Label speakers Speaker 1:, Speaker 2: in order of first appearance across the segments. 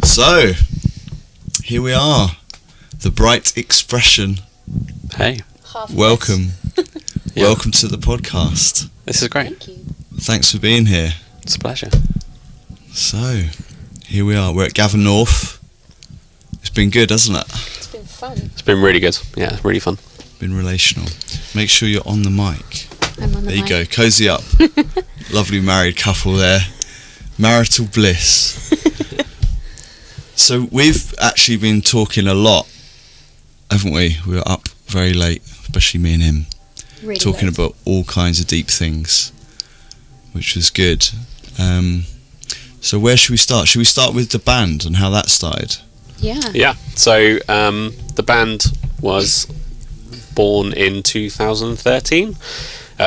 Speaker 1: So, here we are, the Bright Expression.
Speaker 2: Hey.
Speaker 1: Welcome. Welcome to the podcast.
Speaker 2: This is great.
Speaker 3: Thank you.
Speaker 1: Thanks for being here.
Speaker 2: It's a pleasure.
Speaker 1: So, here we are. We're at Gavin North. It's been good, hasn't it?
Speaker 3: It's been fun.
Speaker 2: It's been really good. Yeah, really fun.
Speaker 1: Been relational. Make sure you're on the mic.
Speaker 3: I'm on the
Speaker 1: There you
Speaker 3: mic.
Speaker 1: go. Cozy up. Lovely married couple there. Marital bliss. So we've actually been talking a lot, haven't we? We were up very late, especially me and him,
Speaker 3: Really
Speaker 1: talking
Speaker 3: late.
Speaker 1: about all kinds of deep things, which was good. So where should we start? Should we start with the band and how that started?
Speaker 3: Yeah.
Speaker 2: Yeah. So the band was born in 2013.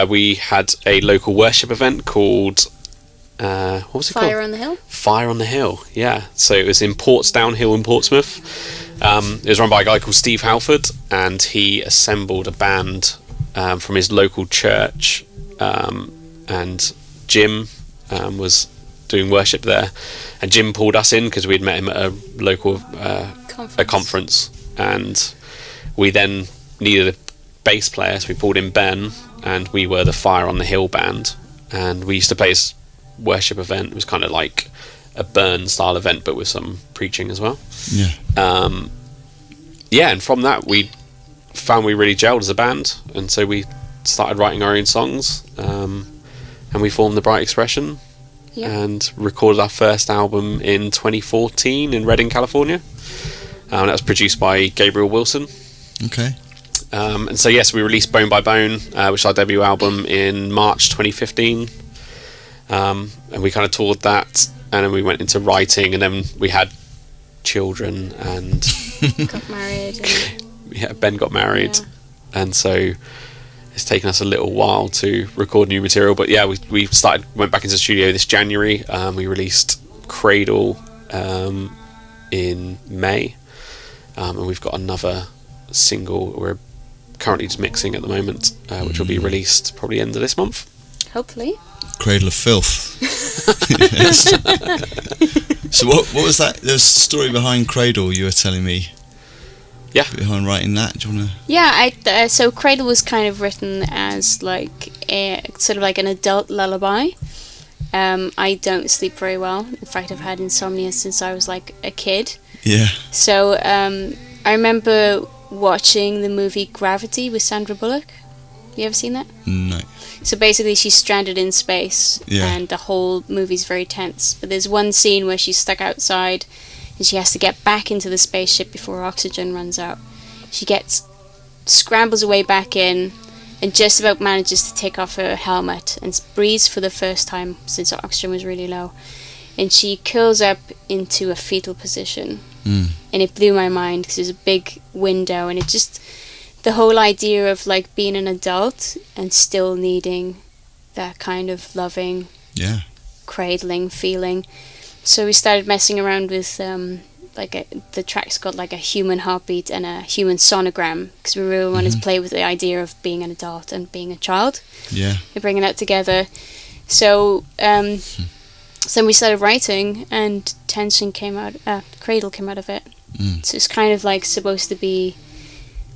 Speaker 2: We had a local worship event called what was it called?
Speaker 3: Fire on the Hill.
Speaker 2: Fire on the Hill. Yeah. So it was in Portsdown Hill in Portsmouth. It was run by a guy called Steve Halford, and he assembled a band from his local church, and Jim was doing worship there, and Jim pulled us in because we'd met him at a local conference, and we then needed a bass player, so we pulled in Ben, and we were the Fire on the Hill band, and we used to play this worship event. It was kind of like a Burn style event, but with some preaching as well.
Speaker 1: Yeah.
Speaker 2: And from that we found we really gelled as a band, and so we started writing our own songs, and we formed the Bright Expression.
Speaker 3: Yeah.
Speaker 2: And recorded our first album in 2014 in Redding, California. That was produced by Gabriel Wilson.
Speaker 1: Okay.
Speaker 2: And so yes, we released Bone by Bone, which is our debut album, in March 2015. And we kind of toured that, and then we went into writing, and then we had children, and
Speaker 3: Got married. And
Speaker 2: Ben got married, and so it's taken us a little while to record new material. But yeah, we went back into the studio this January. We released Cradle in May, and we've got another single we're currently just mixing at the moment, which will be released probably end of this month.
Speaker 3: hopefully.
Speaker 1: Cradle of Filth. Yes. So what was that? There's a story behind Cradle you were telling me.
Speaker 2: Yeah.
Speaker 1: Behind writing that. Do you want to...
Speaker 3: Yeah, so Cradle was kind of written as like sort of like an adult lullaby. I don't sleep very well. In fact, I've had insomnia since I was like a kid.
Speaker 1: Yeah.
Speaker 3: So I remember watching the movie Gravity with Sandra Bullock. You ever seen that?
Speaker 1: No.
Speaker 3: So basically she's stranded in space, and the whole movie's very tense. But there's one scene where she's stuck outside and she has to get back into the spaceship before oxygen runs out. She scrambles away back in and just about manages to take off her helmet and breathes for the first time since the oxygen was really low. And she curls up into a fetal position. And it blew my mind because there's a big window, and it just... the whole idea of like being an adult and still needing that kind of loving, cradling feeling. So we started messing around with the track's got like a human heartbeat and a human sonogram, because we really wanted to play with the idea of being an adult and being a child.
Speaker 1: Yeah.
Speaker 3: And bringing that together. So then we started writing, and Tension came out. Cradle came out of it. So it's kind of like supposed to be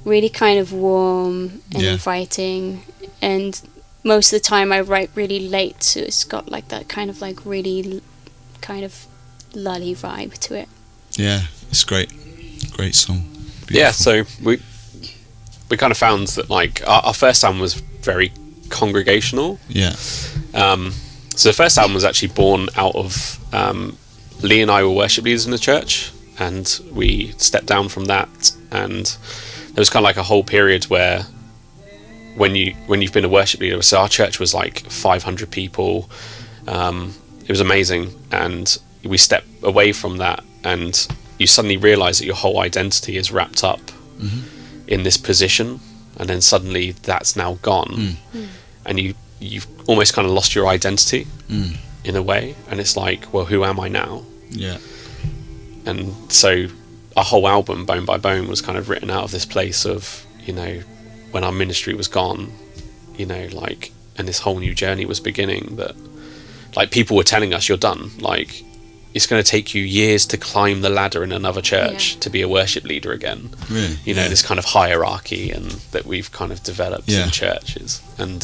Speaker 3: really kind of warm and inviting, and most of the time I write really late, so it's got like that kind of like really kind of lully vibe to it.
Speaker 1: Yeah, it's great song. Beautiful.
Speaker 2: Yeah, so we kind of found that like our first album was very congregational. So the first album was actually born out of Lee and I were worship leaders in the church, and we stepped down from that, and there was kind of like a whole period where when you've been a worship leader, so our church was like 500 people, it was amazing, and we step away from that, and you suddenly realize that your whole identity is wrapped up in this position, and then suddenly that's now gone, and you've almost kind of lost your identity in a way, and it's like, well, who am I now? And so our whole album, Bone by Bone, was kind of written out of this place of, you know, when our ministry was gone, you know, like, and this whole new journey was beginning, that like people were telling us, you're done. Like, it's going to take you years to climb the ladder in another church to be a worship leader again.
Speaker 1: Really?
Speaker 2: You know, this kind of hierarchy and that we've kind of developed in churches. And,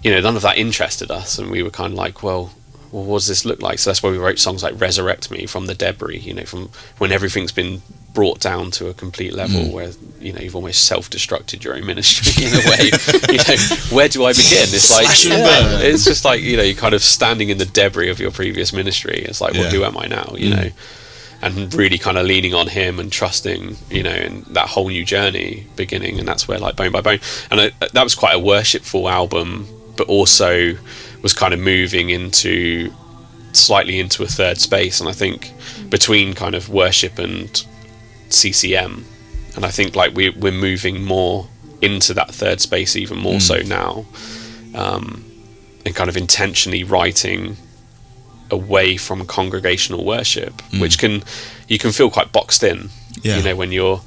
Speaker 2: you know, none of that interested us. And we were kind of like, well, what does this look like? So that's why we wrote songs like Resurrect Me, from the debris, you know, from when everything's been brought down to a complete level where, you know, you've almost self-destructed your own ministry in a way. You know, where do I begin? It's like, it's just like, you know, you're kind of standing in the debris of your previous ministry. It's like, well, who am I now? You know, and really kind of leaning on him and trusting, you know, and that whole new journey beginning. And that's where, like, Bone by Bone, and that was quite a worshipful album, but also was kind of moving into slightly into a third space. And I think between kind of worship and CCM, and I think like we're moving more into that third space even more so now, and kind of intentionally writing away from congregational worship, which you can feel quite boxed in. You know, when you're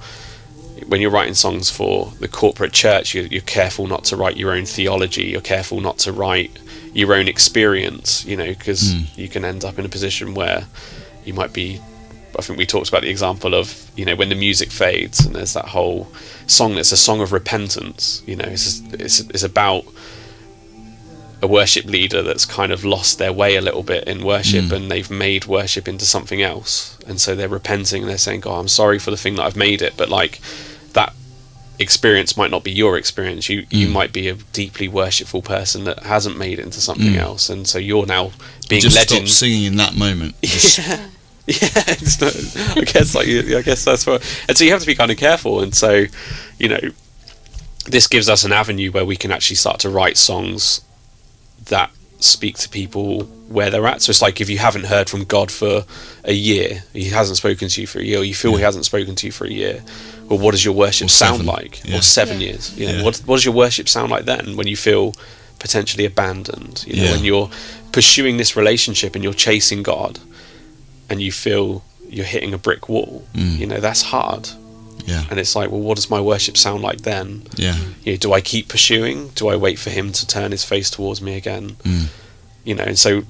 Speaker 2: writing songs for the corporate church, you're careful not to write your own theology, you're careful not to write your own experience, you know, because you can end up in a position where you might be, I think we talked about the example of, you know, when the music fades and there's that whole song that's a song of repentance, you know, it's about a worship leader that's kind of lost their way a little bit in worship, and they've made worship into something else, and so they're repenting and they're saying, God, I'm sorry for the thing that I've made it, but like that experience might not be your experience. You might be a deeply worshipful person that hasn't made it into something else, and so you're now being led in.
Speaker 1: Stop singing in that moment.
Speaker 2: It's not, I guess that's what. And so you have to be kind of careful. And so, you know, this gives us an avenue where we can actually start to write songs that speak to people where they're at. So it's like, if you haven't heard from God for a year, he hasn't spoken to you for a year, or you feel he hasn't spoken to you for a year, well, what does your worship sound like? Or 7 years, you know, what does your worship sound like then, when you feel potentially abandoned, you know, when you're pursuing this relationship and you're chasing God and you feel you're hitting a brick wall, you know, that's hard. And it's like, well, what does my worship sound like then? You know, do I keep pursuing? Do I wait for him to turn his face towards me again? You know, and so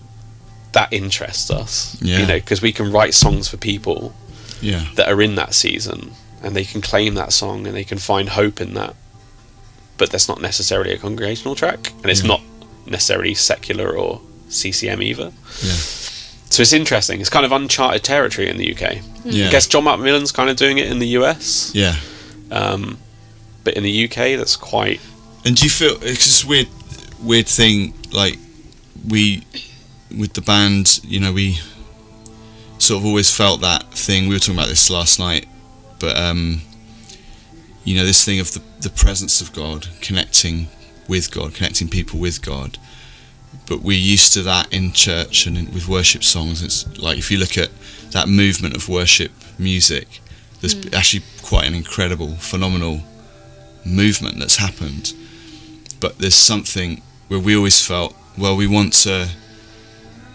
Speaker 2: that interests us, you know, because we can write songs for people that are in that season, and they can claim that song and they can find hope in that. But that's not necessarily a congregational track, and it's not necessarily secular or CCM either. So it's interesting. It's kind of uncharted territory in the UK. I guess John Macmillan's kind of doing it in the US. But in the UK, that's quite...
Speaker 1: And do you feel... It's just a weird thing, like, we, with the band, you know, we sort of always felt that thing. We were talking about this last night, but, you know, this thing of the presence of God, connecting with God, connecting people with God. But we're used to that in church and with worship songs. It's like, if you look at that movement of worship music, there's actually quite an incredible, phenomenal movement that's happened. But there's something where we always felt, well, we want to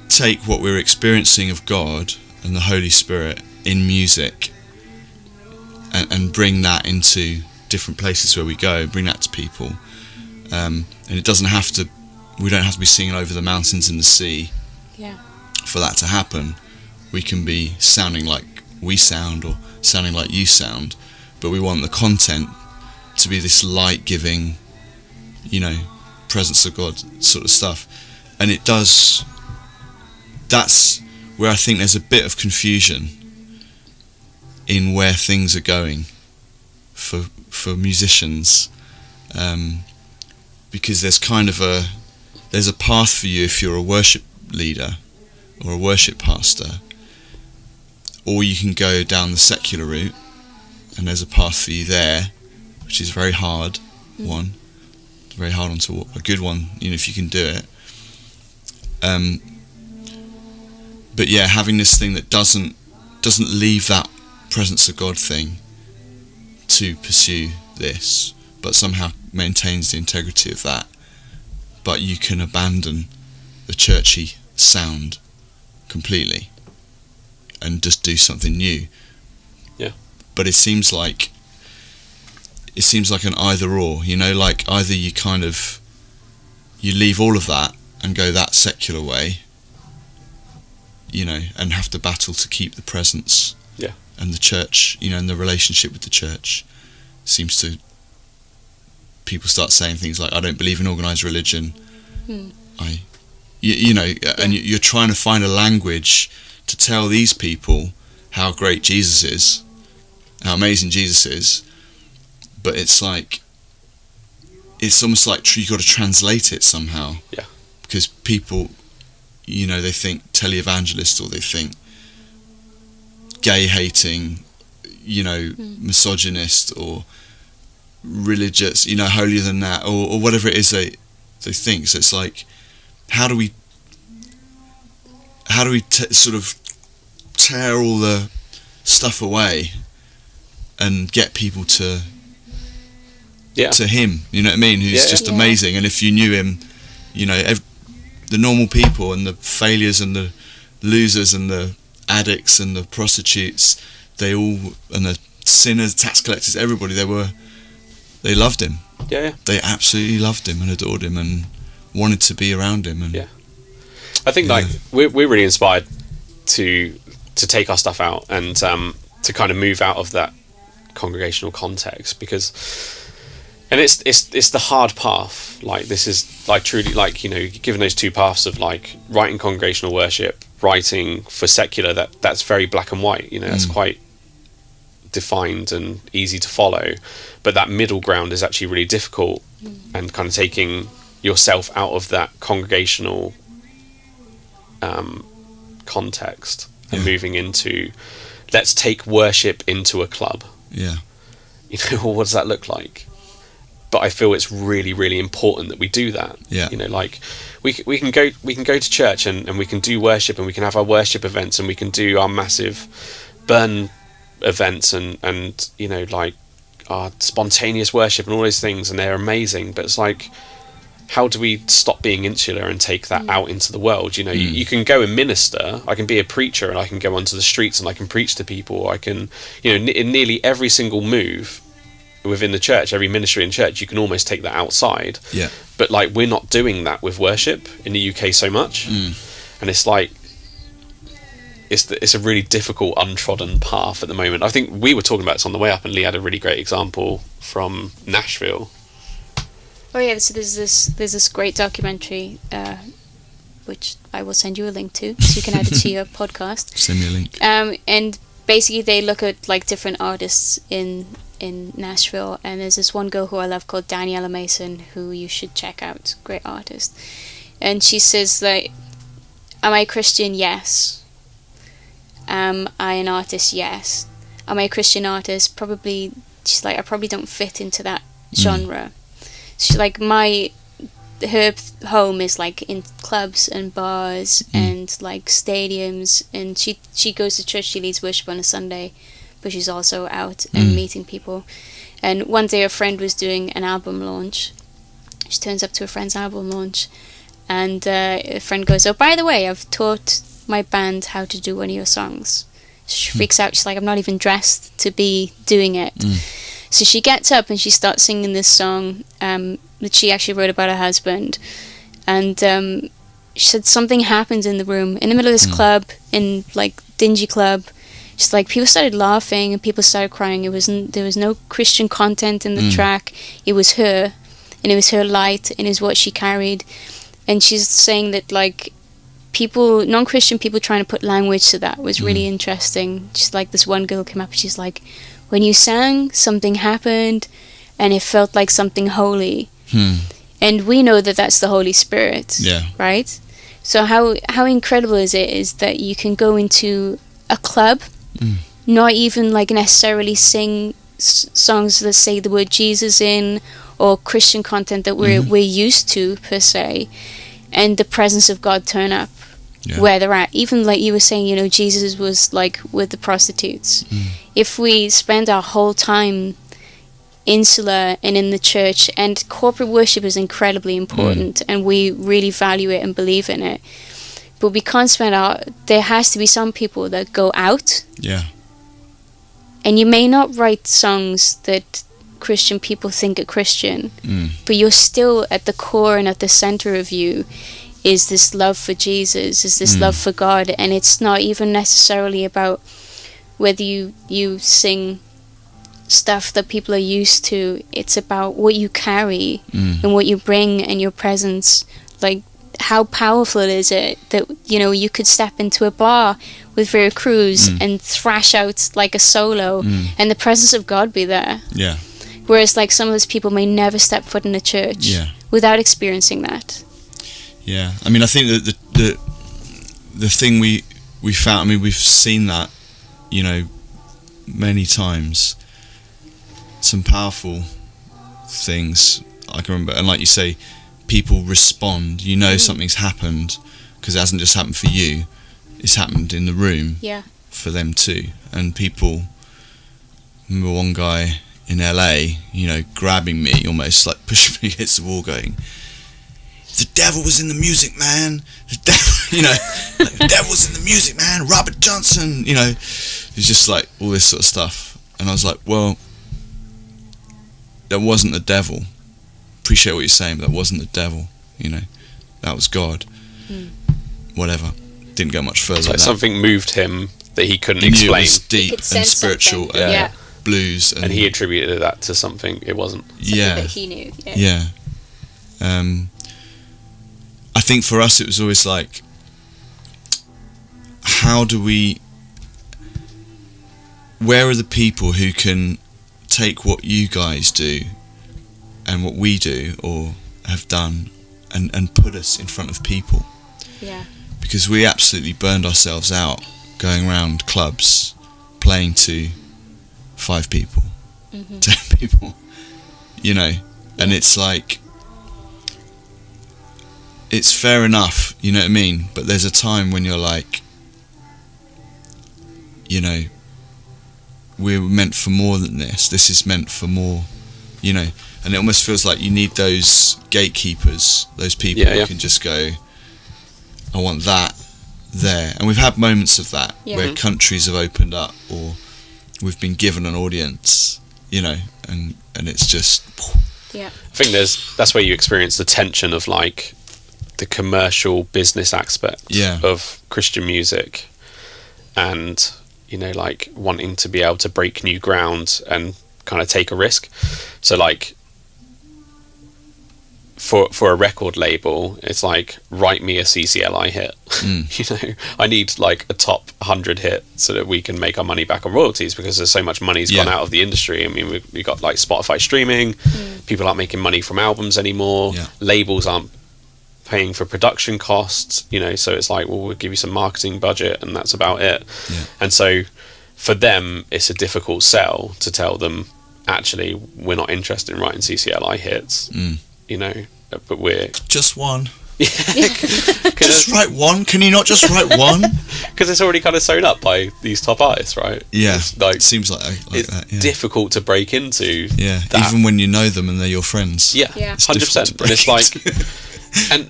Speaker 1: take what we're experiencing of God and the Holy Spirit in music and bring that into different places where we go, bring that to people. And it doesn't have to, we don't have to be singing over the mountains and the sea for that to happen. We can be sounding like we sound or sounding like you sound, but we want the content to be this light-giving, you know, presence of God sort of stuff. And it does, that's where I think there's a bit of confusion in where things are going for musicians, because there's kind of there's a path for you if you're a worship leader or a worship pastor, or you can go down the secular route, and there's a path for you there, which is very hard. Very hard onto a good one, you know, if you can do it. But yeah, having this thing that doesn't leave that presence of God thing to pursue this, but somehow maintains the integrity of that. But you can abandon the churchy sound completely and just do something new. But it seems like an either or, you know, like either you leave all of that and go that secular way, you know, and have to battle to keep the presence.
Speaker 2: Yeah.
Speaker 1: And the church, you know, and the relationship with the church seems to, people start saying things like, I don't believe in organised religion. You know, and you're trying to find a language to tell these people how great Jesus is, how amazing Jesus is, but it's like, it's almost like you've got to translate it somehow.
Speaker 2: Yeah.
Speaker 1: Because people, you know, they think televangelist, or they think gay-hating, you know, misogynist, or religious, you know, holier than that, or whatever it is they think. So it's like, how do we sort of tear all the stuff away and get people to him, you know what I mean, who's just amazing. And if you knew him, you know, the normal people and the failures and the losers and the addicts and the prostitutes, they all, and the sinners, tax collectors, everybody, they loved him.
Speaker 2: Yeah.
Speaker 1: They absolutely loved him and adored him and wanted to be around him. And
Speaker 2: I think like we're really inspired to take our stuff out and to kind of move out of that congregational context, because, and it's the hard path. Like, this is like truly, like, you know, given those two paths of like writing congregational worship, writing for secular, that's very black and white, you know, that's quite defined and easy to follow, but that middle ground is actually really difficult, and kind of taking yourself out of that congregational context and moving into, let's take worship into a club. You know, well, what does that look like? But I feel it's really, really important that we do that. You know, like we can go to church and we can do worship, and we can have our worship events, and we can do our massive burn events, and you know, like our spontaneous worship and all those things, and they're amazing. But it's like, how do we stop being insular and take that out into the world? You know, you can go and minister. I can be a preacher and I can go onto the streets and I can preach to people. I can, you know, in nearly every single move within the church, every ministry in church, you can almost take that outside. But like, we're not doing that with worship in the UK so much. And it's like, it's a really difficult, untrodden path at the moment. I think we were talking about this on the way up, and Lee had a really great example from Nashville.
Speaker 3: Oh yeah, so there's this great documentary, which I will send you a link to, so you can add it to your podcast.
Speaker 1: Send me a link.
Speaker 3: And basically they look at like different artists in Nashville, and there's this one girl who I love called Daniela Mason, who you should check out. Great artist. And she says, like, am I Christian? Yes. Am I an artist? Yes. Am I a Christian artist? Probably. She's like, I probably don't fit into that genre. She's like, her home is like in clubs and bars and like stadiums, and she goes to church, she leads worship on a Sunday, but she's also out and meeting people. And one day a friend was doing an album launch. She turns up to a friend's album launch, and a friend goes, oh, by the way, I've taught my band how to do one of your songs. She freaks out. She's like, I'm not even dressed to be doing it. So she gets up and she starts singing this song that she actually wrote about her husband. And she said something happened in the room, in the middle of this club, in like dingy club. She's like, people started laughing and people started crying. There was no Christian content in the track. It was her, and it was her light, and it was what she carried. And she's saying that like people, non-Christian people trying to put language to that was really interesting. Just like this one girl came up and she's like, when you sang, something happened and it felt like something holy. And we know that that's the Holy Spirit, right? So how incredible is that you can go into a club, not even like necessarily sing songs that say the word Jesus in, or Christian content that we're used to per se, and the presence of God turn up where they're at. Even like you were saying, you know, Jesus was like with the prostitutes. If we spend our whole time insular and in the church, and corporate worship is incredibly important, and we really value it and believe in it, but we can't spend there has to be some people that go out. And you may not write songs that Christian people think are Christian, but you're still at the core and at the center of you is this love for Jesus, is this love for God, and it's not even necessarily about whether you sing stuff that people are used to. It's about what you carry and what you bring and your presence. Like, how powerful is it that, you know, you could step into a bar with Vera Cruz and thrash out like a solo and the presence of God be there.
Speaker 1: Yeah.
Speaker 3: Whereas like some of those people may never step foot in a church without experiencing that.
Speaker 1: Yeah. I mean, I think that the thing we found, I mean, we've seen that, you know, many times. Some powerful things I can remember, and like you say, people respond. You know something's happened because it hasn't just happened for you; it's happened in the room for them too. And people, I remember one guy in LA, you know, grabbing me, almost like pushing me against the wall, going, "The devil was in the music, man. The devil, you know, like, the devil was in the music, man. Robert Johnson, you know." It's just like all this sort of stuff, and I was like, well, that wasn't the devil. Appreciate what you're saying, but that wasn't the devil, you know. That was God. Whatever. Didn't go much further.
Speaker 2: So
Speaker 1: than
Speaker 2: something moved him that he couldn't
Speaker 1: he knew
Speaker 2: explain.
Speaker 1: it was deep and spiritual and blues,
Speaker 2: and he attributed that to something it wasn't.
Speaker 3: Something that he knew.
Speaker 1: I think for us it was always like, where are the people who can take what you guys do and what we do or have done and put us in front of people?
Speaker 3: Yeah.
Speaker 1: Because we absolutely burned ourselves out going around clubs playing to 5 people, 10 people, you know, and it's like, it's fair enough, you know what I mean, but there's a time when you're like, you know, we're meant for more than this is meant for more, you know, and it almost feels like you need those gatekeepers, those people who can just go, I want that there. And we've had moments of that where countries have opened up or we've been given an audience, you know, and it's just
Speaker 2: I think that's where you experience the tension of like the commercial business aspect of Christian music and, you know, like wanting to be able to break new ground and kind of take a risk. So like for a record label, it's like, write me a CCLI hit. You know, I need like a top 100 hit so that we can make our money back on royalties, because there's so much money's gone out of the industry. I mean, we got like Spotify streaming, people aren't making money from albums anymore, labels aren't paying for production costs, you know, so it's like, well, we'll give you some marketing budget and that's about it. And so for them, it's a difficult sell to tell them, actually, we're not interested in writing CCLI hits, you know, but we're...
Speaker 1: Just one. Just write one? Can you not just write one?
Speaker 2: Because it's already kind of sewn up by these top artists, right?
Speaker 1: Yeah,
Speaker 2: it's like,
Speaker 1: it seems like
Speaker 2: it's
Speaker 1: that, yeah.
Speaker 2: difficult to break into.
Speaker 1: Yeah,
Speaker 2: that.
Speaker 1: Even when you know them and they're your friends.
Speaker 2: Yeah, 100%. And it's like...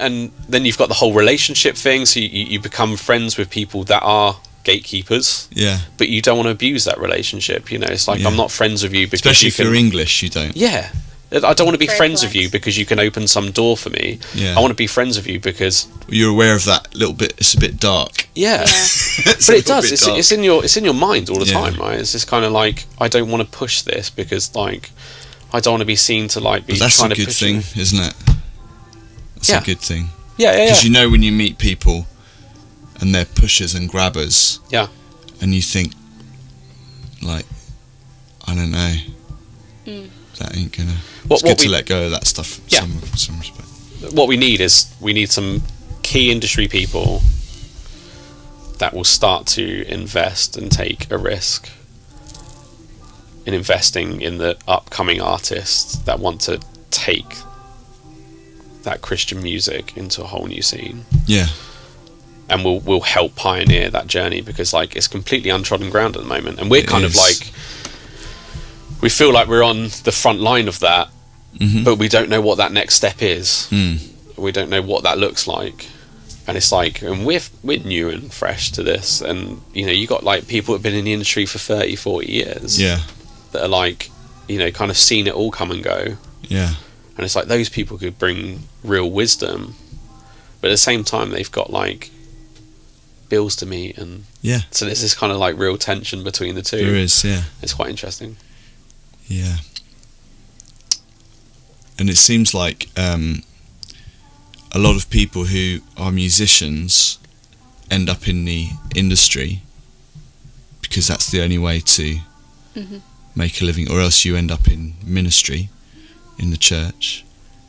Speaker 2: and then you've got the whole relationship thing, so you become friends with people that are gatekeepers, but you don't want to abuse that relationship, you know. It's like, I'm not friends with you because
Speaker 1: especially if you're English, you don't.
Speaker 2: I don't want to be friends with you because you can open some door for me. I want to be friends with you because
Speaker 1: you're aware of that little bit. It's a bit dark.
Speaker 2: But it does. It's in your mind all the time, right? It's just kind of like, I don't want to push this because like I don't want to be seen to like be.
Speaker 1: But that's
Speaker 2: kind
Speaker 1: a
Speaker 2: of
Speaker 1: good
Speaker 2: pushing.
Speaker 1: thing, isn't it? That's a good thing.
Speaker 2: Because
Speaker 1: you know when you meet people and they're pushers and grabbers. And you think, like, I don't know. That ain't gonna. It's good to let go of that stuff. Some respect.
Speaker 2: What we need some key industry people that will start to invest and take a risk in investing in the upcoming artists that want to take that Christian music into a whole new scene. And we'll help pioneer that journey, because like it's completely untrodden ground at the moment, and we're kind of like, we feel like we're on the front line of that, but we don't know what that next step is. We don't know what that looks like, and it's like, and we're new and fresh to this, and you know, you got like people that have been in the industry for 30-40 years that are like, you know, kind of seen it all come and go, and it's like those people could bring real wisdom but at the same time they've got like bills to meet, and so there's this kind of like real tension between the two.
Speaker 1: There is,
Speaker 2: it's quite interesting.
Speaker 1: And it seems like a lot of people who are musicians end up in the industry because that's the only way to make a living, or else you end up in ministry in the church,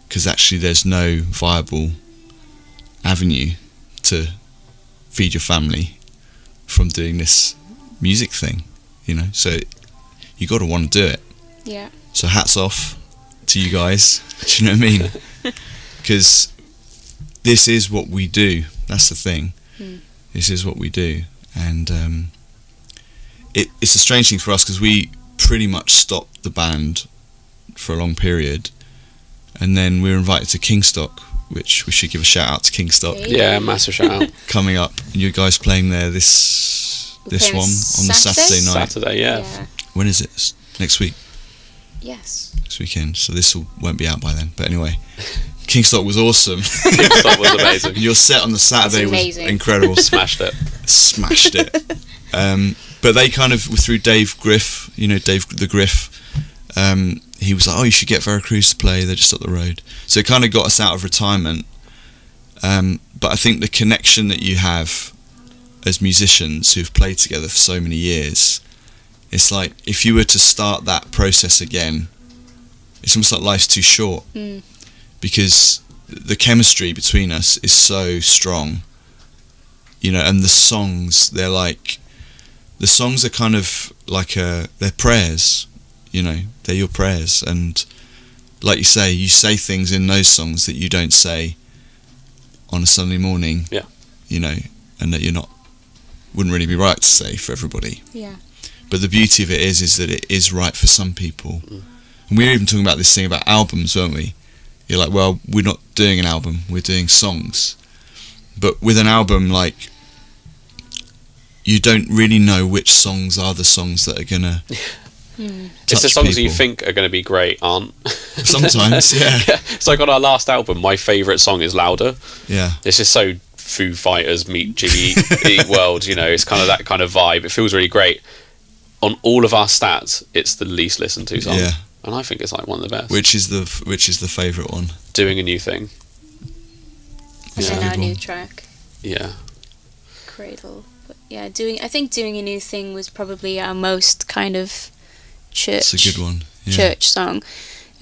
Speaker 1: because actually there's no viable avenue to feed your family from doing this music thing, you know, so you got to want to do it. So hats off to you guys. Do you know what I mean? Because this is what we do. That's the thing. This is what we do. And it's a strange thing for us, because we pretty much stopped the band for a long period, and then we were invited to Kingstock, which we should give a shout out to Kingstock.
Speaker 2: Massive shout out.
Speaker 1: Coming up, and you guys playing there this one on the Saturday night.
Speaker 2: Saturday.
Speaker 1: When is it? Next week.
Speaker 3: Yes.
Speaker 1: Next weekend. So this won't be out by then. But anyway, Kingstock was awesome.
Speaker 2: Kingstock was amazing.
Speaker 1: Your set on the Saturday was incredible.
Speaker 2: Smashed it.
Speaker 1: But they kind of, through Dave Griff, you know, Dave the Griff, he was like, oh, you should get Veracruz to play, they're just up the road. So it kind of got us out of retirement. But I think the connection that you have as musicians who've played together for so many years, it's like, if you were to start that process again, it's almost like life's too short. Because the chemistry between us is so strong, you know, and the songs, they're like, the songs are kind of like they're prayers, you know, they're your prayers. And like you say things in those songs that you don't say on a Sunday morning, you know, and that wouldn't really be right to say for everybody. But the beauty of it is that it is right for some people. And we were even talking about this thing about albums, weren't we? You're like, well, we're not doing an album, we're doing songs. But with an album, like, you don't really know which songs are the songs that are gonna
Speaker 2: it's the songs
Speaker 1: people.
Speaker 2: you think are going to be great aren't.
Speaker 1: Sometimes.
Speaker 2: It's like on our last album, my favourite song is Louder. It's just so Foo Fighters meet Jimmy Eat World, you know, it's kind of that kind of vibe. It feels really great. On all of our stats, it's the least listened to song, and I think it's like one of the best.
Speaker 1: Which is the favourite one?
Speaker 2: Doing a New Thing.
Speaker 3: And then our new track. Cradle. But I think Doing a New Thing was probably our most kind of church.
Speaker 1: It's a good one.
Speaker 3: Church song,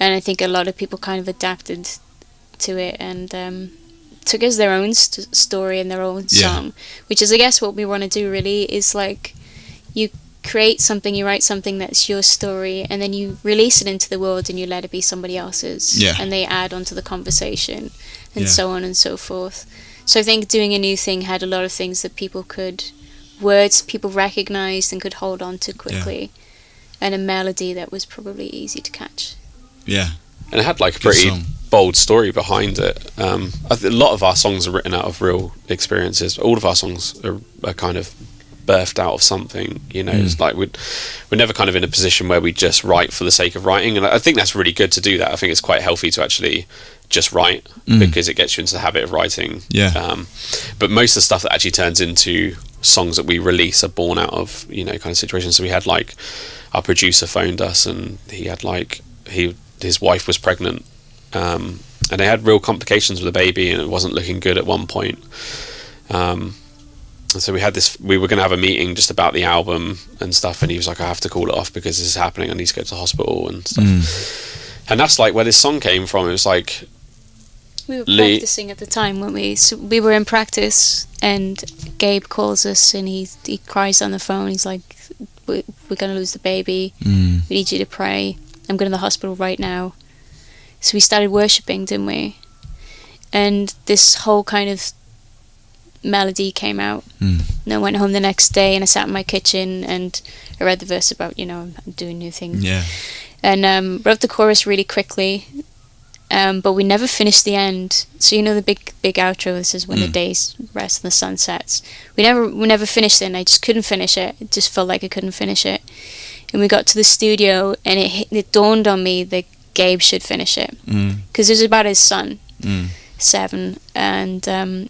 Speaker 3: and I think a lot of people kind of adapted to it and took as their own story and their own song, which is, I guess, what we want to do. Really, is like you create something, you write something that's your story, and then you release it into the world and you let it be somebody else's, and they add onto the conversation and so on and so forth. So I think Doing a New Thing had a lot of things that words people recognized and could hold on to quickly, and a melody that was probably easy to catch.
Speaker 2: And it had like a pretty bold story behind it. A lot of our songs are written out of real experiences. All of our songs are kind of birthed out of something, you know. It's like we're never kind of in a position where we just write for the sake of writing, and I think that's really good to do that. I think it's quite healthy to actually just write, because it gets you into the habit of writing. But most of the stuff that actually turns into songs that we release are born out of, you know, kind of situations. So we had like, our producer phoned us, and he had like, his wife was pregnant, and they had real complications with the baby, and it wasn't looking good at one point. And so we were going to have a meeting just about the album and stuff, and he was like, I have to call it off because this is happening, I need to go to the hospital and stuff. And that's like where this song came from. It was like,
Speaker 3: we were practicing at the time, weren't we? So we were in practice, and Gabe calls us, and he cries on the phone. He's like, we're going to lose the baby. We need you to pray. I'm going to the hospital right now. So we started worshipping, didn't we? And this whole kind of melody came out. And I went home the next day, and I sat in my kitchen, and I read the verse about, you know, I'm doing a new thing. And wrote the chorus really quickly. But we never finished the end. So, you know, the big outro, this is when the days rest and the sun sets. We never finished it, and I just couldn't finish it. It just felt like I couldn't finish it. And we got to the studio, and it dawned on me that Gabe should finish it, because it was about his son. 7, and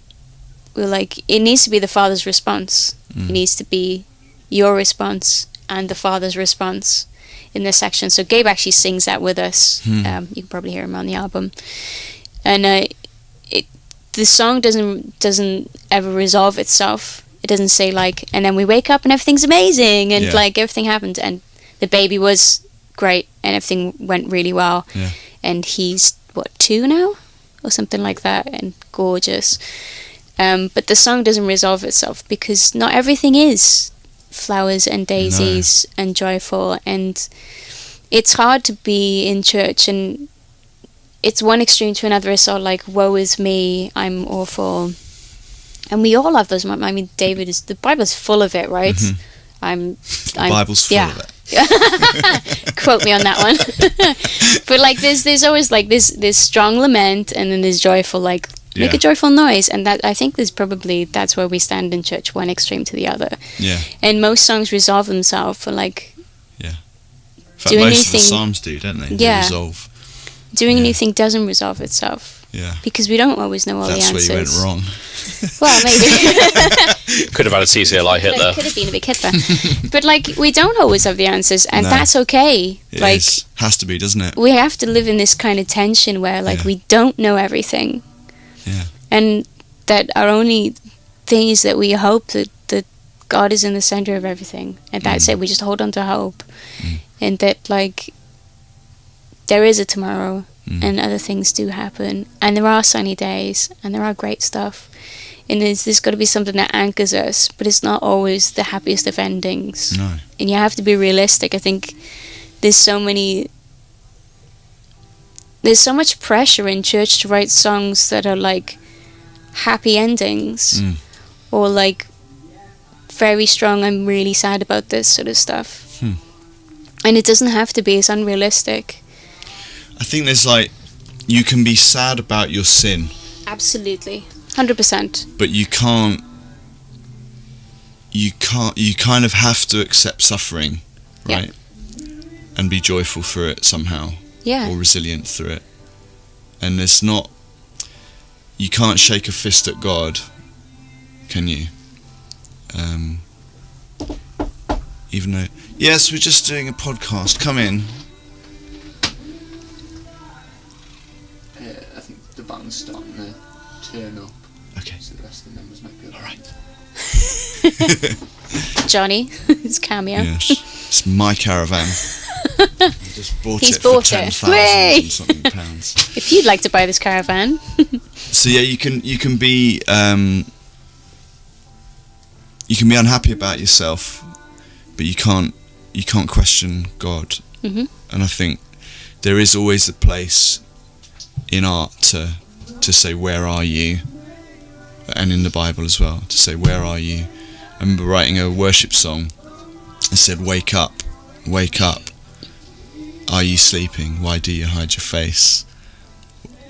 Speaker 3: we're like, it needs to be the Father's response. It needs to be your response and the Father's response in this section. So Gabe actually sings that with us. You can probably hear him on the album. And the song doesn't ever resolve itself. It doesn't say like, and then we wake up and everything's amazing and like everything happened and the baby was great and everything went really well. Yeah. And he's 2 now or something like that, and gorgeous. But the song doesn't resolve itself because not everything is flowers and daisies and joyful, and it's hard to be in church and it's one extreme to another. It's all like, woe is me, I'm awful, and we all have those moments. I mean, the Bible's full of it, right?
Speaker 1: The Bible's full of it.
Speaker 3: Quote me on that one. But like there's always like this strong lament and then there's joyful, like make a joyful noise, and that I think that's where we stand in church, one extreme to the other. Yeah. And most songs resolve themselves for like
Speaker 1: in fact, most of the Psalms do, don't they? They resolve.
Speaker 3: Doing anything doesn't resolve itself. Yeah. Because we don't always know all the answers.
Speaker 1: That's where you went wrong.
Speaker 3: Well, maybe.
Speaker 2: Could have had a CCLI hit there.
Speaker 3: Could have been a big hit there. But like, we don't always have the answers, and that's okay.
Speaker 1: It
Speaker 3: like,
Speaker 1: has to be, doesn't it?
Speaker 3: We have to live in this kind of tension where like we don't know everything. Yeah. And that our only thing is that we hope that God is in the center of everything. And that's it. We just hold on to hope. And that like there is a tomorrow. And other things do happen, and there are sunny days, and there are great stuff, and there's got to be something that anchors us, but it's not always the happiest of endings. No. And you have to be realistic. I think there's so much pressure in church to write songs that are like happy endings, or like very strong, I'm really sad about this sort of stuff. And it doesn't have to be. It's unrealistic.
Speaker 1: I think there's like, you can be sad about your sin.
Speaker 3: Absolutely. 100%.
Speaker 1: But you kind of have to accept suffering, right? Yeah. And be joyful through it somehow. Yeah. Or resilient through it. And it's not, you can't shake a fist at God, can you? Even though, yes, we're just doing a podcast, come in. I think the button's starting to turn up. Okay. So the rest of the members might be alright.
Speaker 3: Johnny, his cameo.
Speaker 1: Yes. It's my caravan. I just bought it for 10,000 and something pounds.
Speaker 3: If you'd like to buy this caravan.
Speaker 1: So yeah, you can be unhappy about yourself, but you can't question God. Mm-hmm. And I think there is always a place in art to say, where are you? And in the Bible as well, to say, where are you? I remember writing a worship song that said, wake up, are you sleeping? Why do you hide your face?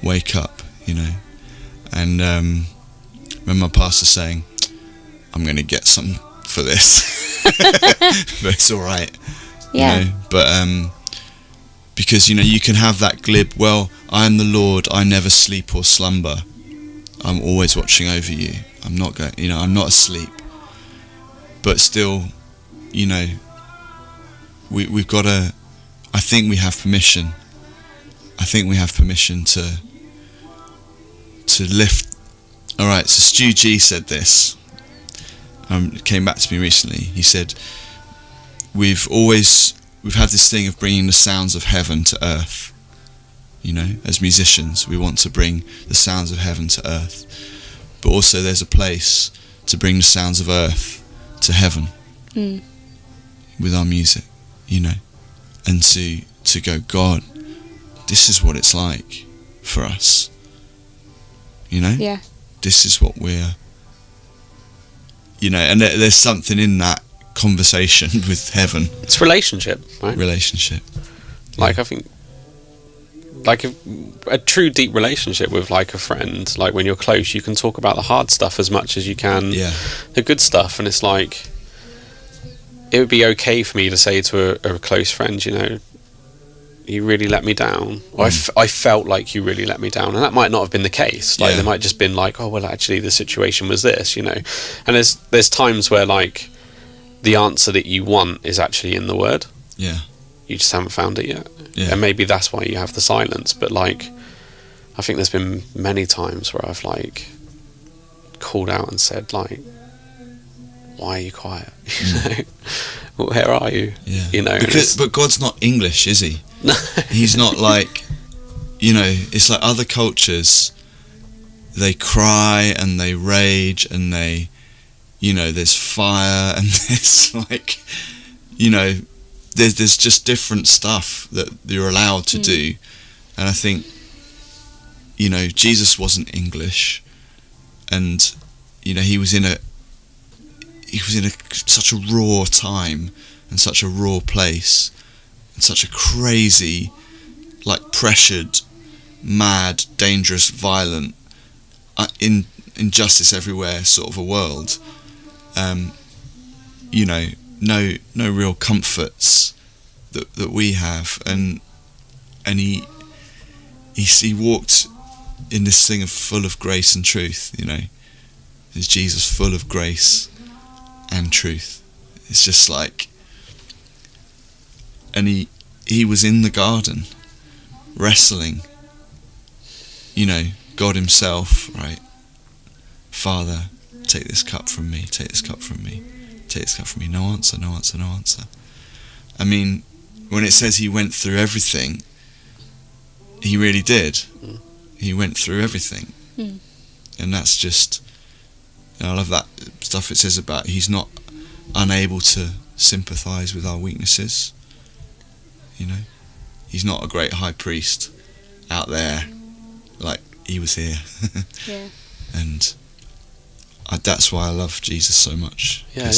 Speaker 1: Wake up, you know. And remember my pastor saying, I'm going to get some for this. But it's alright. Yeah. You know? But because, you know, you can have that glib, well, I am the Lord, I never sleep or slumber. I'm always watching over you. I'm not asleep. But still, you know, we've got to, I think we have permission. To lift. Alright, so Stu G said this. It came back to me recently. He said, we've had this thing of bringing the sounds of heaven to earth. You know, as musicians, we want to bring the sounds of heaven to earth. But also there's a place to bring the sounds of earth to heaven with our music, you know, and to go, God, this is what it's like for us. You know? Yeah. This is what we're, you know, and there's something in that conversation with heaven.
Speaker 2: It's relationship, right?
Speaker 1: Relationship.
Speaker 2: Like, yeah. I think, like a true deep relationship with like a friend, like when you're close, you can talk about the hard stuff as much as you can the good stuff. And it's like, it would be okay for me to say to a close friend, you know, you really let me down, or I felt like you really let me down, and that might not have been the case. Like, there might just been like, oh well, actually the situation was this, you know. And there's times where like the answer that you want is actually in the word.
Speaker 1: Yeah.
Speaker 2: You just haven't found it yet.
Speaker 1: Yeah.
Speaker 2: And maybe that's why you have the silence. But like, I think there's been many times where I've like called out and said like, why are you quiet? Where are you?
Speaker 1: Yeah.
Speaker 2: You know,
Speaker 1: but God's not English, is he?
Speaker 2: No.
Speaker 1: He's not like, you know, it's like other cultures, they cry and they rage and they, you know, there's fire and there's like, you know, there's just different stuff that you're allowed to do. And I think, you know, Jesus wasn't English, and, you know, he was in such a raw time and such a raw place and such a crazy, like, pressured, mad, dangerous, violent, injustice everywhere sort of a world. You know, no real comforts that we have, and he walked in this thing full of grace and truth. You know, is Jesus full of grace and truth? It's just like, and he was in the garden wrestling, you know, God himself, right? Father, take this cup from me, take this cup from me, take this cup from me. No answer, no answer, no answer. I mean, when it says he went through everything, he really did. He went through everything. And that's just, you know, I love that stuff it says about he's not unable to sympathise with our weaknesses. You know, he's not a great high priest out there, like he was here.
Speaker 3: Yeah.
Speaker 2: And
Speaker 1: that's why I love Jesus so much.
Speaker 2: Yeah.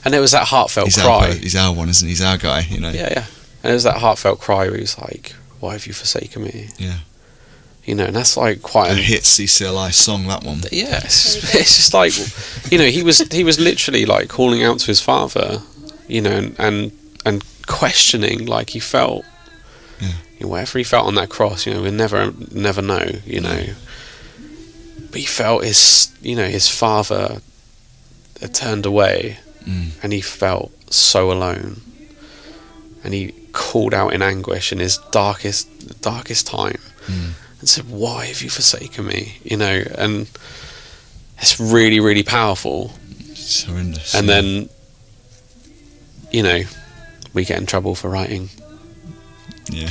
Speaker 2: And it was that heartfelt cry.
Speaker 1: He's our one, isn't he? He's our guy, you know.
Speaker 2: Yeah. And it was that heartfelt cry where he was like, "Why have you forsaken me?"
Speaker 1: Yeah.
Speaker 2: You know, and that's like quite
Speaker 1: a hit CCLI song, that one.
Speaker 2: Yeah, it's just like, you know, he was literally like calling out to his father, you know, and questioning, like he felt, you know, whatever he felt on that cross, you know, we'll never know, you know. But he felt his father had turned away, and he felt so alone, and he called out in anguish in his darkest time. And said, "Why have you forsaken me?" You know, and it's really, really powerful.
Speaker 1: It's horrendous.
Speaker 2: And then, you know, we get in trouble for writing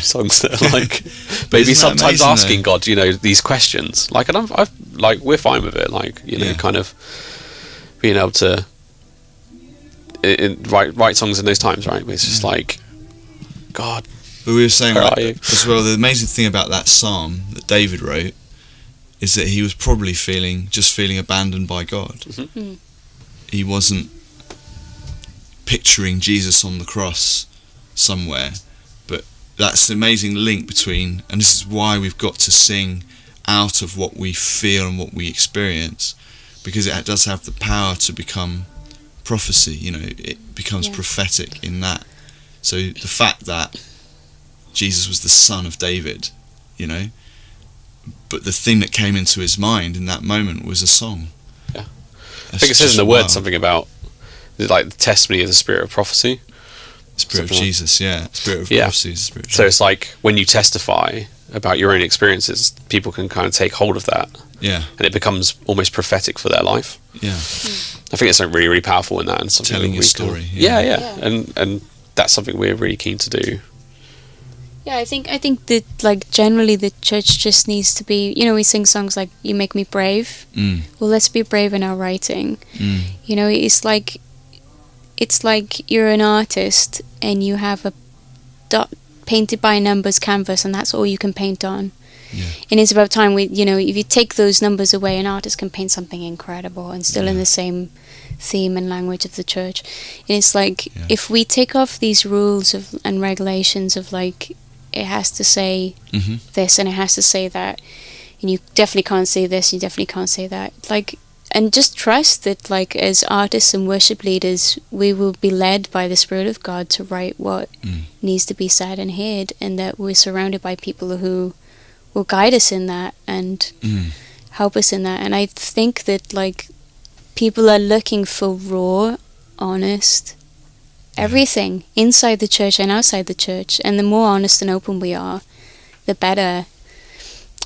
Speaker 2: songs that are like maybe sometimes asking God, you know, these questions. Like, and I've like, we're fine with it. Like, you know, kind of being able to write songs in those times, right? But it's just like, God.
Speaker 1: But we were saying, like, as well, the amazing thing about that psalm that David wrote is that he was probably feeling abandoned by God. He wasn't picturing Jesus on the cross somewhere, but that's the amazing link between, and this is why we've got to sing out of what we feel and what we experience, because it does have the power to become prophecy, you know, it becomes prophetic in that. So the fact that Jesus was the son of David, you know, but the thing that came into his mind in that moment was a song.
Speaker 2: Yeah. I think it says in the word something about, like, the testimony of the spirit of prophecy.
Speaker 1: Spirit of Jesus, Spirit of prophecy is the spirit of Jesus.
Speaker 2: So it's like, when you testify about your own experiences, people can kind of take hold of that. Yeah. And it becomes almost prophetic for their life. Yeah. I think it's something really, really powerful in that. And something
Speaker 1: telling your story.
Speaker 2: Yeah. And that's something we're really keen to do.
Speaker 3: Yeah, I think that, like, generally the church just needs to be, you know, we sing songs like "You Make Me Brave." Well, let's be brave in our writing. You know, it's like you're an artist and you have a painted by numbers canvas, and that's all you can paint on. Yeah. And it's about time you know, if you take those numbers away, an artist can paint something incredible and still in the same theme and language of the church. And it's like, if we take off these rules and regulations of, like, it has to say this and it has to say that, and you definitely can't say this, you definitely can't say that. Like, and just trust that, like, as artists and worship leaders, we will be led by the Spirit of God to write what needs to be said and heard, and that we're surrounded by people who will guide us in that and help us in that. And I think that, like, people are looking for raw, honest everything inside the church and outside the church, and the more honest and open we are, the better.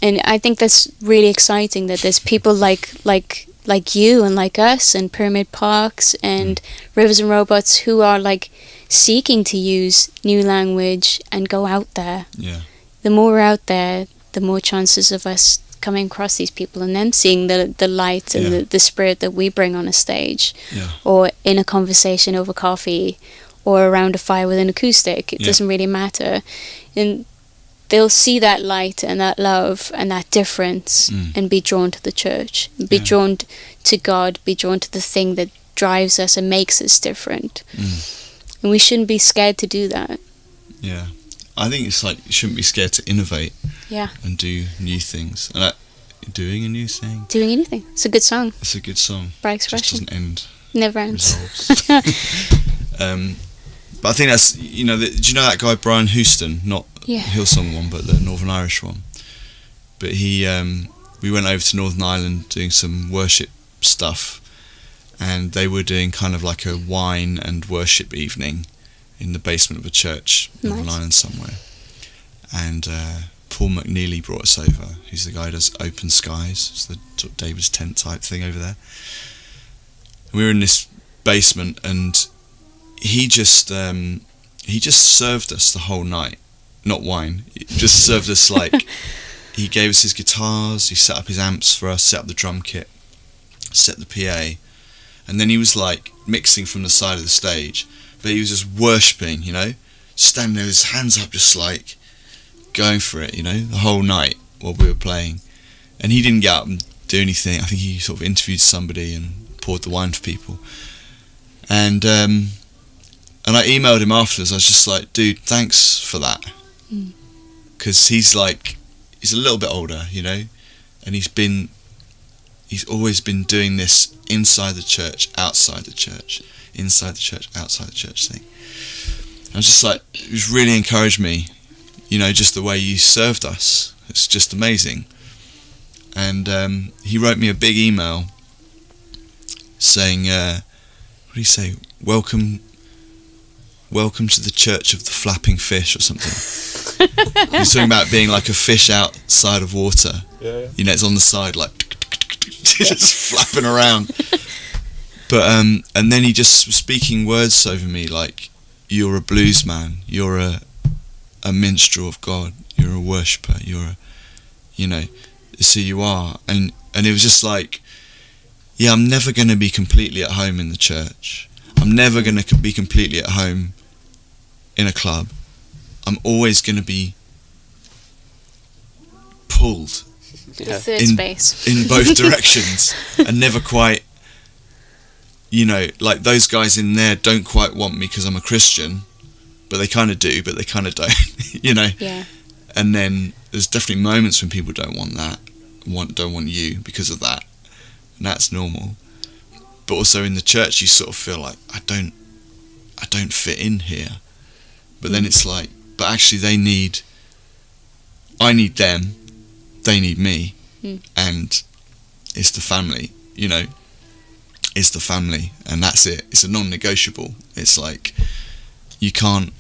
Speaker 3: And I think that's really exciting, that there's people like you and like us and Pyramid Parks and Rivers and Robots who are, like, seeking to use new language and go out there.
Speaker 1: Yeah.
Speaker 3: The more we're out there, the more chances of us coming across these people and them seeing the light and the spirit that we bring on a stage, or in a conversation over coffee, or around a fire with an acoustic. It doesn't really matter. And they'll see that light and that love and that difference and be drawn to the church, be drawn to God, be drawn to the thing that drives us and makes us different. And we shouldn't be scared to do that.
Speaker 1: Yeah. I think it's like you shouldn't be scared to innovate and do new things. And doing a new thing.
Speaker 3: Doing anything. It's a good song.
Speaker 1: It's a good song.
Speaker 3: By expression.
Speaker 1: It just doesn't end.
Speaker 3: Never ends.
Speaker 1: But I think that's, do you know that guy Brian Houston? Not Hillsong one, but the Northern Irish one. But we went over to Northern Ireland doing some worship stuff, and they were doing kind of like a wine and worship evening in the basement of a church, Northern Ireland somewhere. And Paul McNeely brought us over. He's the guy who does Open Skies. It's the sort of David's tent type thing over there. And we were in this basement, and he just served us the whole night. Not wine. He just served us, like, he gave us his guitars, he set up his amps for us, set up the drum kit, set the PA, and then he was, like, mixing from the side of the stage, but he was just worshipping, standing there with his hands up, just, like, going for it, the whole night while we were playing. And he didn't get up and do anything. I think he sort of interviewed somebody and poured the wine for people. And I emailed him afterwards. I was just like, dude, thanks for that. Because he's a little bit older, and he's always been doing this inside the church, outside the church, inside the church, outside the church thing. I was just like, it was really encouraged me, just the way you served us. It's just amazing. And he wrote me a big email saying, what did he say? Welcome to the Church of the Flapping Fish or something. He's talking about being like a fish outside of water. Yeah. It's on the side, like, just flapping around. But and then he just was speaking words over me, like, you're a blues man, you're a minstrel of God, you're a worshipper, it's who you are. And it was just like, I'm never going to be completely at home in the church. I'm never going to be completely at home in a club. I'm always going to be pulled in both directions, and never quite, like those guys in there don't quite want me because I'm a Christian, but they kind of do, but they kind of don't,
Speaker 3: Yeah.
Speaker 1: And then there's definitely moments when people don't want that, don't want you because of that, and that's normal. But also in the church, you sort of feel like, I don't fit in here. But then it's like, but actually I need them, they need me, and it's the family, it's the family, and that's it. It's a non-negotiable. It's like, you can't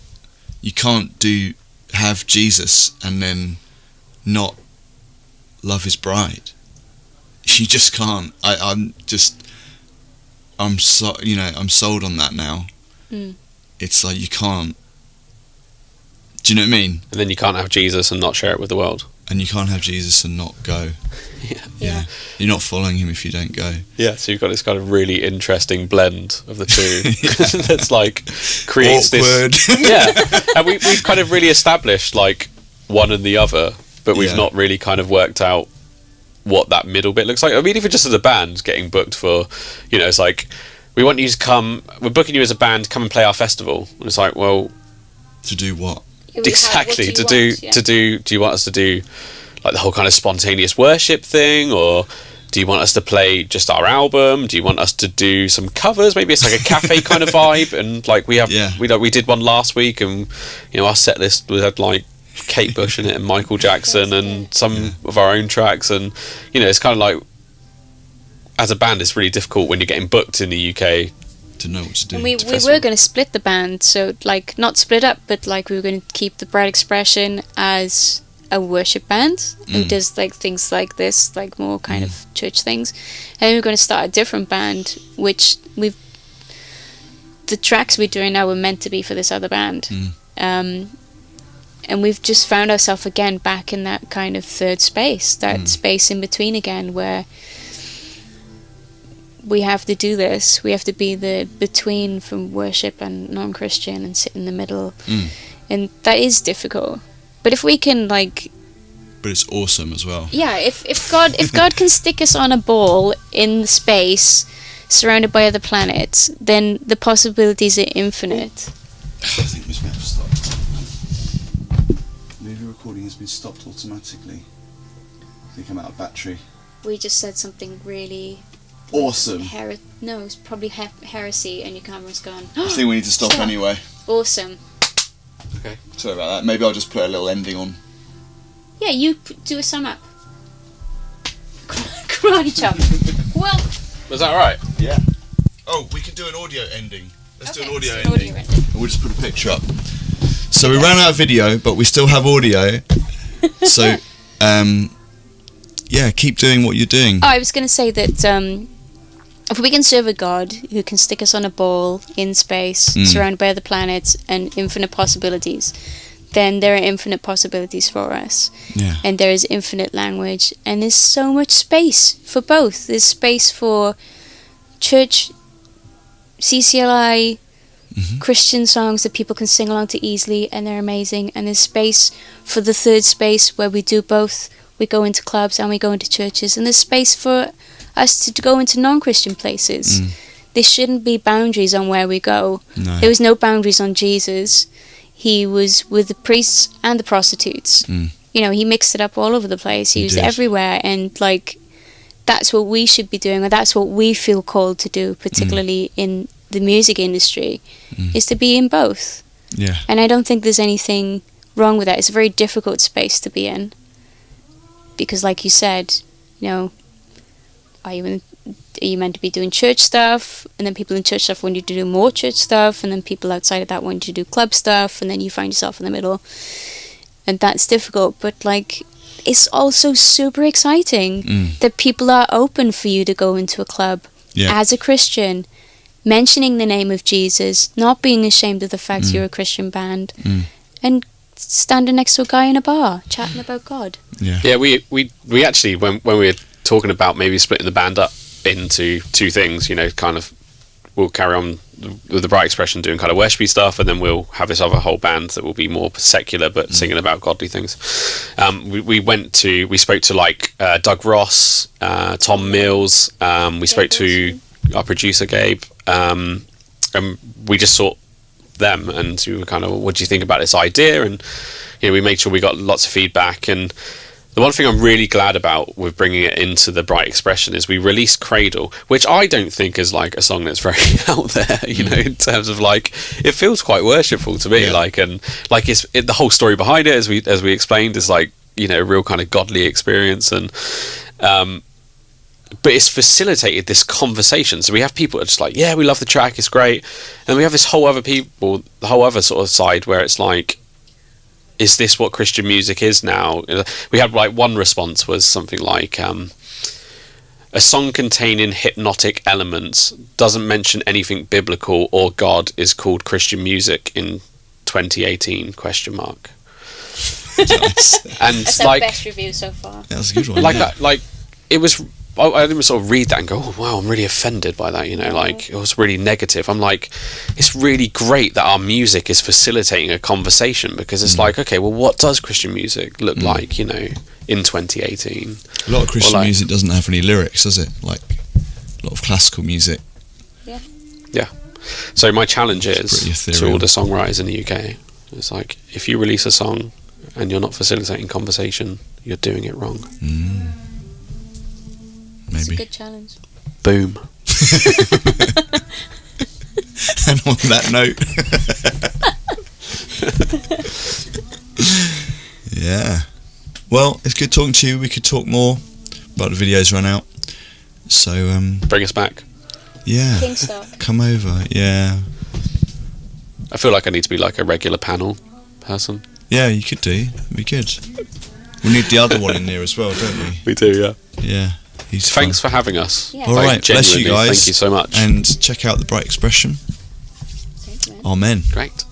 Speaker 1: have Jesus and then not love his bride. You just can't. I'm sold on that now. It's like, you can't. Do you know what I mean?
Speaker 2: And then you can't have Jesus and not share it with the world.
Speaker 1: And you can't have Jesus and not go. Yeah. You're not following him if you don't go.
Speaker 2: Yeah, so you've got this kind of really interesting blend of the two. That's like, creates
Speaker 1: awkward.
Speaker 2: This... Yeah. And we've kind of really established, like, one and the other, but we've not really kind of worked out what that middle bit looks like. I mean, if you're just as a band getting booked for, it's like, we want you to come, we're booking you as a band, come and play our festival. And it's like, well...
Speaker 1: To do what?
Speaker 2: Exactly. Do you want us to do, like, the whole kind of spontaneous worship thing, or Do you want us to play just our album? Do you want us to do some covers? Maybe it's like a cafe kind of vibe. And like we did one last week, and our set list we had like Kate Bush in it and Michael Jackson and some of our own tracks. And it's kind of like, as a band, it's really difficult when you're getting booked in the UK
Speaker 1: to know what to do.
Speaker 3: And we were going to split the band, so like not split up, but like we were going to keep the Bright Expression as a worship band who does like things like this, like more kind of church things, and we're going to start a different band, which the tracks we're doing now were meant to be for this other band, and we've just found ourselves again back in that kind of third space, that space in between again, where we have to do this. We have to be the between from worship and non-Christian and sit in the middle, and that is difficult. But if we can but
Speaker 1: it's awesome as well.
Speaker 3: Yeah, if God can stick us on a ball in space, surrounded by other planets, then the possibilities are infinite.
Speaker 1: I think this may have stopped. Maybe the recording has been stopped automatically. I think I'm out of battery.
Speaker 3: We just said something really
Speaker 1: awesome.
Speaker 3: No, it's probably heresy, and your camera's gone.
Speaker 1: I think we need to stop anyway. Awesome.
Speaker 2: Okay.
Speaker 1: Sorry about that. Maybe I'll just put a little ending on.
Speaker 3: Yeah, you do a sum up. Karate chop. Well.
Speaker 2: Was that right?
Speaker 1: Yeah. Oh, we could do an audio ending. Let's do an audio ending. We'll just put a picture up. So we ran out of video, but we still have audio. So, yeah, keep doing what you're doing.
Speaker 3: Oh, I was going to say that if we can serve a God who can stick us on a ball in space, surrounded by other planets and infinite possibilities, then there are infinite possibilities for us.
Speaker 1: Yeah.
Speaker 3: And there is infinite language, and there's so much space for both. There's space for church, CCLI, Christian songs that people can sing along to easily, and they're amazing. And there's space for the third space where we do both. We go into clubs and we go into churches, and there's space for us to go into non-Christian places. There shouldn't be boundaries on where we go.
Speaker 1: No.
Speaker 3: There was no boundaries on Jesus. He was with the priests and the prostitutes. He mixed it up all over the place. He was everywhere, and that's what we should be doing, or that's what we feel called to do, particularly in the music industry, is to be in both.
Speaker 1: Yeah.
Speaker 3: And I don't think there's anything wrong with that. It's a very difficult space to be in, because like you said, are you meant to be doing church stuff, and then people in church stuff want you to do more church stuff, and then people outside of that want you to do club stuff, and then you find yourself in the middle, and that's difficult. But it's also super exciting that people are open for you to go into a club as a Christian, mentioning the name of Jesus, not being ashamed of the fact you're a Christian band, and standing next to a guy in a bar chatting about God.
Speaker 2: Yeah, we actually, when we were talking about maybe splitting the band up into two things, kind of, we'll carry on with the Bright Expression doing kind of worshipy stuff, and then we'll have this other whole band that will be more secular but singing about godly things. We spoke to Doug Ross, Tom Mills, we spoke to our producer Gabe, and we just saw them, and we were kind of, what do you think about this idea? And we made sure we got lots of feedback. And the one thing I'm really glad about with bringing it into the Bright Expression is we released Cradle, which I don't think is a song that's very out there, in terms of it feels quite worshipful to me, and it's the whole story behind it, as we explained, is a real kind of godly experience, and but it's facilitated this conversation. So we have people that are just we love the track, it's great, and we have this whole other sort of side where it's is this what Christian music is now? We had one response was something like, a song containing hypnotic elements doesn't mention anything biblical or God is called Christian music in 2018 ?
Speaker 1: Nice.
Speaker 3: And that's our best review so far.
Speaker 1: That was a good one.
Speaker 2: It was, I didn't sort of read that and go, oh wow, I'm really offended by that, it was really negative. I'm it's really great that our music is facilitating a conversation, because it's okay, well, what does Christian music look like, in 2018?
Speaker 1: A lot of Christian music doesn't have any lyrics, does it? A lot of classical music.
Speaker 2: Yeah. So my challenge is to all the songwriters in the UK, it's if you release a song and you're not facilitating conversation, you're doing it wrong.
Speaker 3: It's a good challenge.
Speaker 2: Boom.
Speaker 1: And on that note, yeah. Well, it's good talking to you. We could talk more, but the video's run out. So
Speaker 2: bring us back.
Speaker 1: Yeah.
Speaker 3: Kingstock.
Speaker 1: Come over. Yeah.
Speaker 2: I feel like I need to be like a regular panel person.
Speaker 1: Yeah, you could do. It'd be good. We need the other one in there as well, don't we?
Speaker 2: We do, yeah.
Speaker 1: Yeah.
Speaker 2: Thanks for having us.
Speaker 3: Yeah.
Speaker 1: All right, bless you guys.
Speaker 2: Thank you so much.
Speaker 1: And check out The Bright Expression.
Speaker 3: Thanks, man.
Speaker 1: Amen.
Speaker 2: Great.